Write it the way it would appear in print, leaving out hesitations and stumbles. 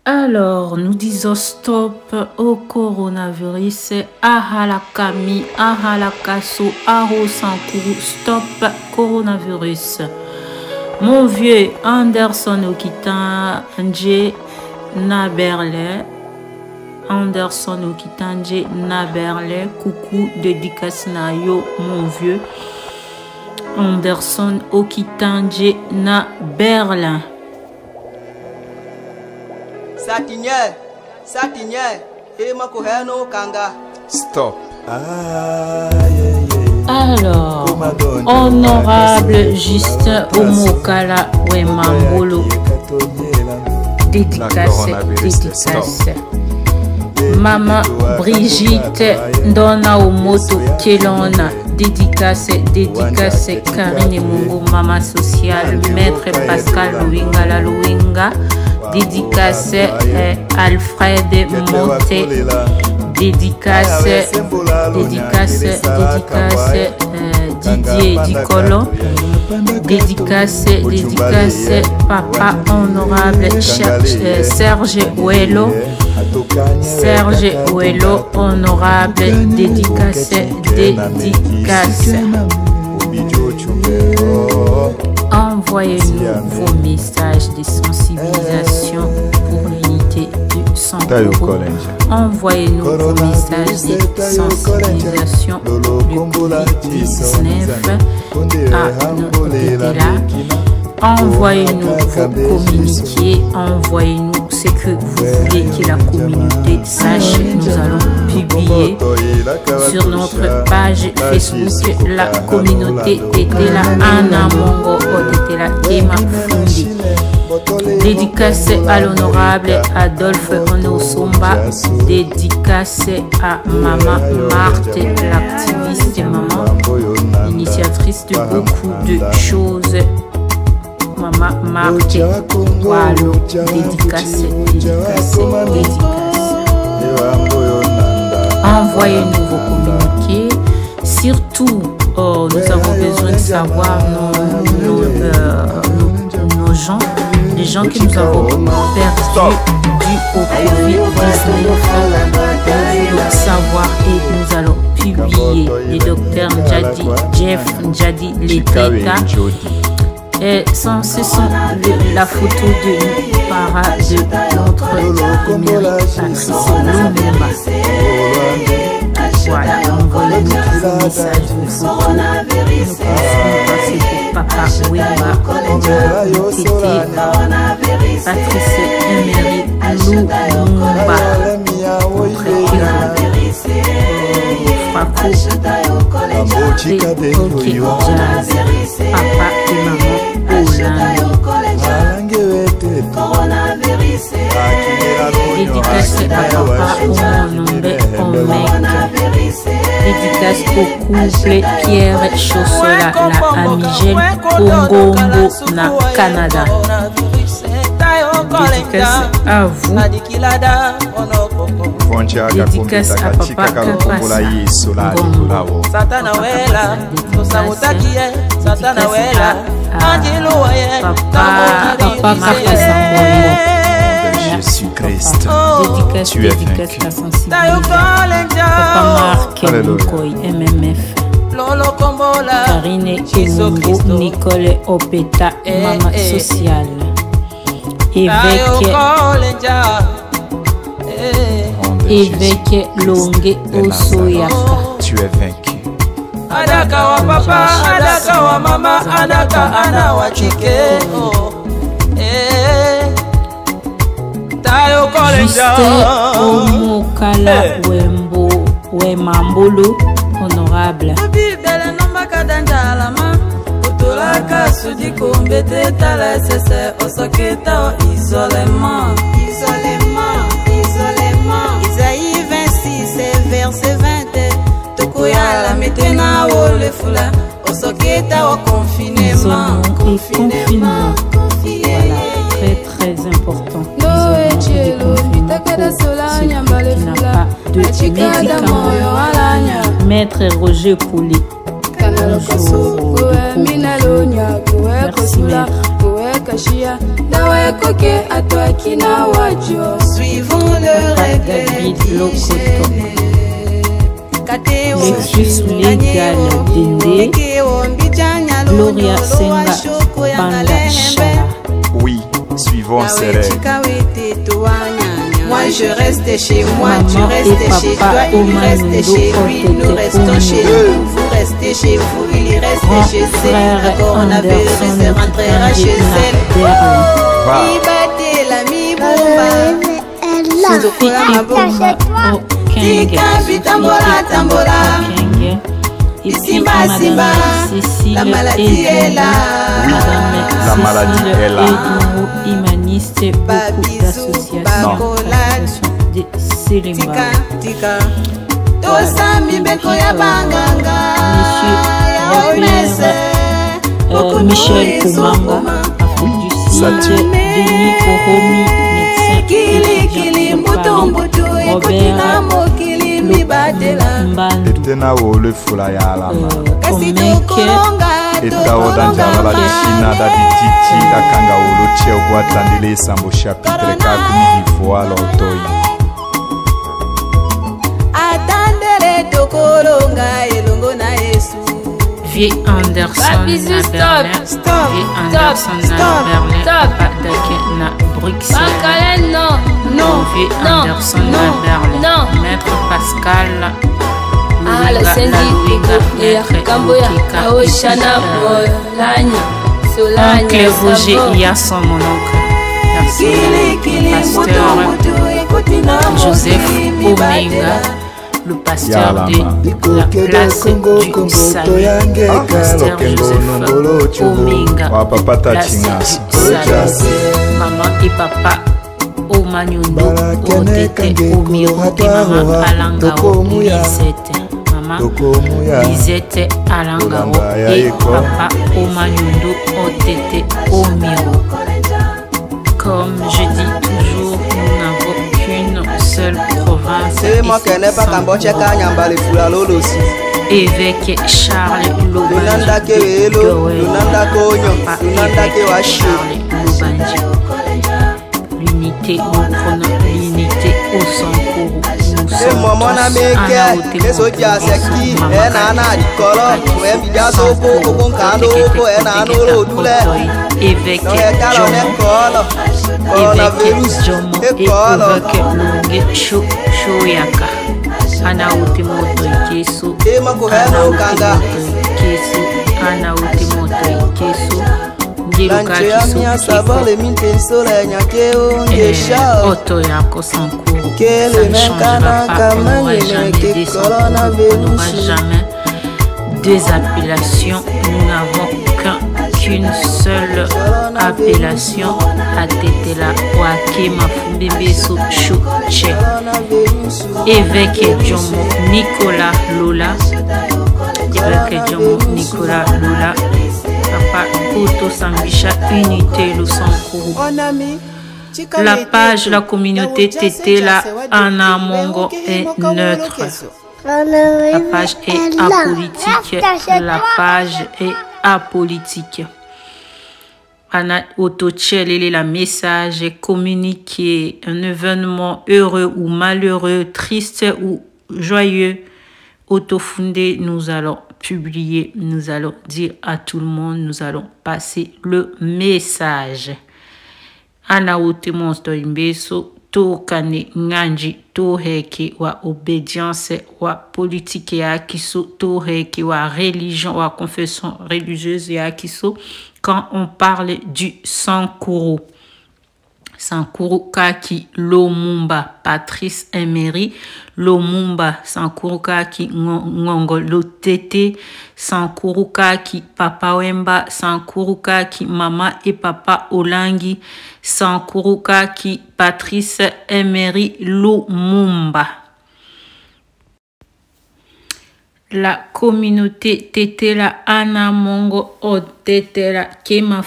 Alors, nous disons stop au coronavirus, ahalakami, ahalakaso, arosankuru, stop coronavirus. Mon vieux Anderson Okitanje Naberle, Anderson Okitanje Naberle, coucou, dédicace na yo, mon vieux Anderson Okitanje Naberle. Stop. Alors, honorable Justin Omokala Wemambolo, dédicace. Maman Brigitte Ndona Omoto Kelona, dédicace. Karine Mungo, maman sociale, maître Pascal Louinga la Louinga, dédicace Alfred Monté, dédicace Didier Dicolo, dédicace papa honorable Serge Ouello, honorable, dédicace. Envoyez-nous vos messages de sensibilisation pour l'unité du Sankuru. Envoyez-nous vos messages de sensibilisation du Covid-19 à notre là. Envoyez-nous vos communiqués, envoyez-nous ce que vous voulez que la communauté sache. Nous allons publier sur notre page Facebook la communauté Tetela Anamongo Tetela Kema Fundi. Dédicace à l'honorable Adolphe Onosomba, dédicace à maman Marthe, l'activiste maman, initiatrice de beaucoup de choses. Maman Marthe Walo, dédicace. Envoyez-nous vos communiqués. Surtout, nous avons besoin de savoir nos gens, les gens que nous avons perdus dû au Covid-19. Nous savoir et nous allons publier le docteur Jeff Ndjadi Leteta. Et ce sont la photo de para de notre émérite Patrice Lumumba. Voilà, envoyez-nous tous vos messages, vos photos. Nous passons pour Papa Wemba, Titi, Patrice émérite Lumumba, Fraco, Papa et maman dédicace à papa dédicace au couple Pierre Chossola la Amigène Congo na Canada. Dédicace à vous. Dédicace à papa Jésus-Christ, tu es vaincu. Papa Marc Mukoy, MMF, Karine Emungo, Nicole Opeta, maman sociale, évêque Longue Osoyaka. Tu es vaincu. Adaka wa papa, adaka wa mama, adaka ana wa chike. Justin Omokala Wemambolo, honorable. Isolement. Isaïe 26 verset 20. Tokoyala metena ole fula. Osoketa wa confinement. Voilà, très important. Maître Roger Poulet. Bonjour. Merci maître. mashia nawe koke atwaki na wajo suivons le regret le fils légal Dende Gloria Senga Banda Chala. Oui, suivons ces règles. Moi je reste chez moi, tu restes chez toi, il reste chez lui, nous restons chez nous, vous restez chez vous, il reste chez elle, d'accord on avait resté rentrera chez elle. Ibate la mi bomba, Sokola bomba, tika bitambola tambola, Simba Simba, la maladie est là. La maladie est là. Humaniste, beaucoup d'associations de Sélimba. Tika, Tosami Beko ya Banganga, Michel Koumanga, Afrique du Sud, Denis Koromi, médecin, Kili Mbutu Mbutu, Ekotina Mokili Mibatela, Etena wole fula ya alama. Eta odanja la china da dititi da kanga wolo cheo kwa tandile sambo chapitre 4 midi l'otoi. Atandele tokolonga elongo na Yesu. Vie Anderson na Berlin. Vie Anderson na Berlin. Padake na Bruxelles. Non. Vie Anderson na Berlin. Maître Pascal. La Sendi Kamboya Aoshana Lanya Solanya Oncle Roger Yasson, mon oncle. Pasteur Joseph Omenga, le pasteur de la place du Salut. Pasteur Joseph Omenga, place du Salut. Maman et papa Omanyundo, Odete Omiro et maman Alangao Lisette. Lisette Alangao et papa Omanyundo Odete Omiro. Comme je dis toujours, nous n'avons qu'une seule province. Évêque Charles Lobanji l'unité, nous prenons l'unité au Sankourou. Nous sommes évêque Jomo et évêque Longue Choyaka. Ana uti moto ikesu, ana uti moto ikesu. Auto yako Sankourou, ça ne changera pas, on n'aura jamais des Sankourou, on n'aura jamais deux appellations, nous n'avons qu'une seule appellation, Atetela Wake Mafumbebeso Chouche. Évêque Jomo Nicolas Lola, évêque Jomo Nicolas Lola, Papa Koto Sambisha Unité le Sankourou. La page, la communauté Tetela Anamongo est neutre. La page est apolitique. La page est apolitique. Ana Otochel, la message est communiqué. Un événement heureux ou malheureux, triste ou joyeux. Autofundé, nous allons publier, nous allons dire à tout le monde, nous allons passer le message. Ana ote monsto imbeso to kane nganji to heke wa obédience wa politique ya kiso to heke wa religion wa confession religieuse ya kiso quand on parle du Sankourou. Sankourou Kaki Lomumba Patrice Emery Lomumba Sankourou Kaki Ngongo Lotete Sankourou Kaki Papa Wemba Sankourou Kaki Mama et Papa Olangi Sankourou Kaki Patrice Emery Lomumba. La communauté Tetela Anamongo O Tetela Kema